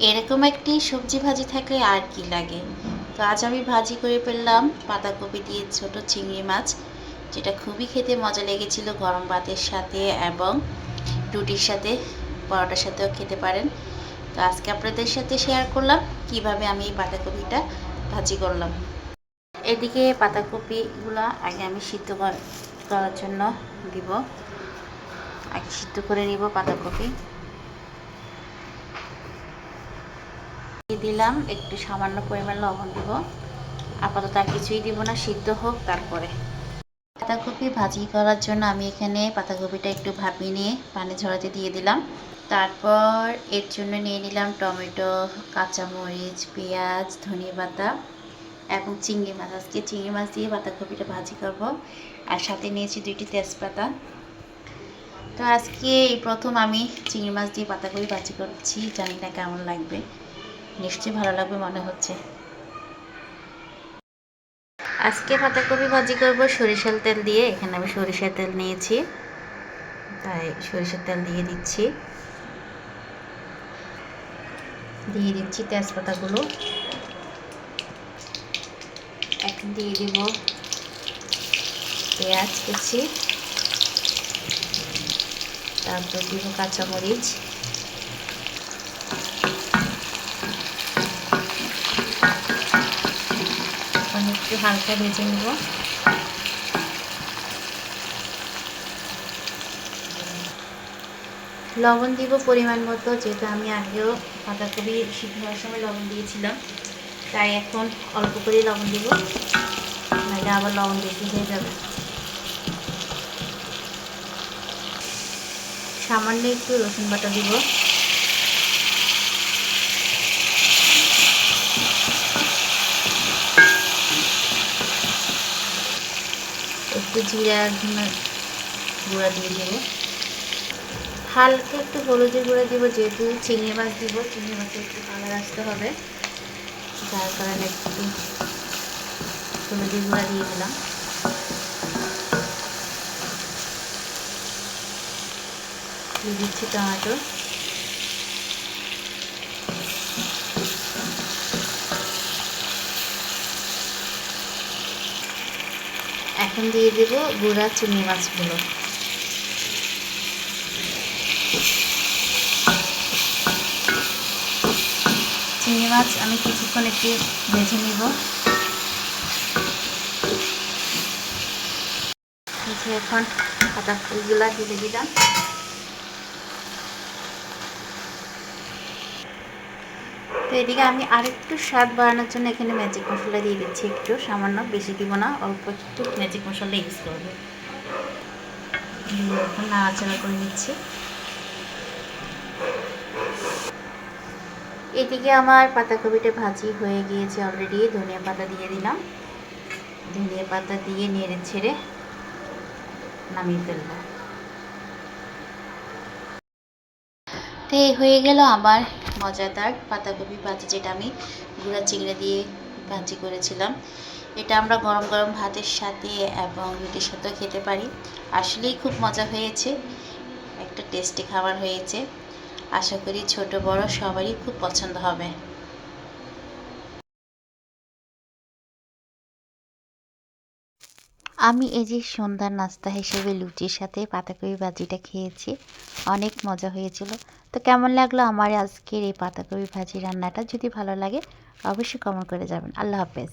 এরকম একটি সবজি ভাজি থাকলে আর কি লাগে। তো আজ আমি ভাজি করে ফেললাম পাতাকপি দিয়ে ছোট চিংড়ি মাছ, যেটা খুবই খেতে মজা লেগেছিল গরম ভাতের সাথে এবং রুটির সাথে, পরোটার সাথেও খেতে পারেন। তো আজকে আপনাদের সাথে শেয়ার করলাম কিভাবে আমি এই পাতাকপিটা ভাজি করলাম। এদিকে পাতাকপিগুলো আগে আমি সিদ্ধ করার জন্য দিব। আগে সিদ্ধ করে নিব পাতাকপি। দিলাম একটু সামান্য পরিমাণ লবণ দিব। আপাতত আর কিছুই দিব না, সিদ্ধ হোক তারপরে। পাতাকপি ভাজি করার জন্য আমি এখানে পাতাকপিটা একটু ভাপিয়ে নিয়ে পানি ঝরাতে দিয়ে দিলাম। তারপর এর জন্য নিয়ে নিলাম টমেটো, কাঁচামরিচ, পেঁয়াজ, ধনিয়া পাতা এবং চিংড়ি মাছ। আজকে চিংড়ি মাছ দিয়ে পাতাকপিটা ভাজি করব। আর সাথে নিয়েছি 2টি তেজপাতা। তো আজকে এই প্রথম আমি চিংড়ি মাছ দিয়ে পাতাকপি ভাজি করছি, জানি না কেমন লাগবে, নিশ্চয়ই ভালো লাগবে মনে হচ্ছে। আজকে পাতাকপি ভাজি করব সরিষার তেল দিয়ে। এখানে আমি সরিষার তেল নিয়েছি, তাই সরিষার তেল দিয়ে দিচ্ছি। দিয়ে দিচ্ছি তেজপাতাগুলো। এখন দিয়ে দিব পেঁয়াজ কুচি, তারপর দিব কাঁচামরিচ, এখন একটু হালকা ভেজে নেব। লবণ দিব পরিমাণ মতো, যেহেতু আমি আগেও পাতাকপি সিদ্ধ হওয়ার সময় লবণ দিয়েছিলাম, তাই এখন অল্প করে লবণ দিব, নাহলে আবার লবণ বেশি হয়ে যাবে। সামান্য একটু রসুন বাটা দিব। একটু জিরা গুঁড়া দিয়ে দেবো। হালকা একটু হলুদের গুঁড়া দিব, যেহেতু চিংড়ি মাছ দিব, চিংড়ি মাছে একটু কালার আসতে হবে, যার কারণে একটু হলুদের গুঁড়া দিয়ে দিলাম। দিয়ে দিচ্ছি টমেটো। এখন দিয়ে দেব গুঁড়া চিংড়ি মাছগুলো। চিংড়ি মাছ আমি কিছুক্ষণ একটু ভেজে নিব। এখন পাতাকপিগুলো দিয়ে দিলাম। তো এদিকে আমি আরেকটু স্বাদ বাড়ানোর জন্য এখানে ম্যাজিক মশলা দিয়ে দিচ্ছি, একটু সামান্য, বেশি দিব না, অল্প একটু ম্যাজিক মশলা ইউজ করবো। এখন নাড়াচাড়া করে নিচ্ছি। এদিকে আমার পাতাকপিটা ভাজি হয়ে গিয়েছে অলরেডি। ধনিয়া পাতা দিয়ে দিলাম। ধনিয়া পাতা দিয়ে নেড়ে ছেড়ে নামিয়ে ফেলবো। তো এই হয়ে গেল আমার মজাদার পাতাকপি ভাজি, যেটা আমি গুঁড়া চিংড়ি দিয়ে ভাজি করেছিলাম। এটা আমরা গরম গরম ভাতের সাথে এবং রুটির সাথেও খেতে পারি। আসলেই খুব মজা হয়েছে, একটা টেস্টি খাবার হয়েছে। আশা করি ছোট বড় সবারই খুব পছন্দ হবে। আমি এই যে সন্ধ্যার নাস্তা হিসেবে লুচির সাথে পাতাকপি ভাজিটা খেয়েছি, অনেক মজা হয়েছিল। তো কেমন লাগলো আমার আজকের এই পাতাকপি ভাজি রান্নাটা? যদি ভালো লাগে অবশ্যই কমেন্ট করে যাবেন। আল্লাহ হাফেজ।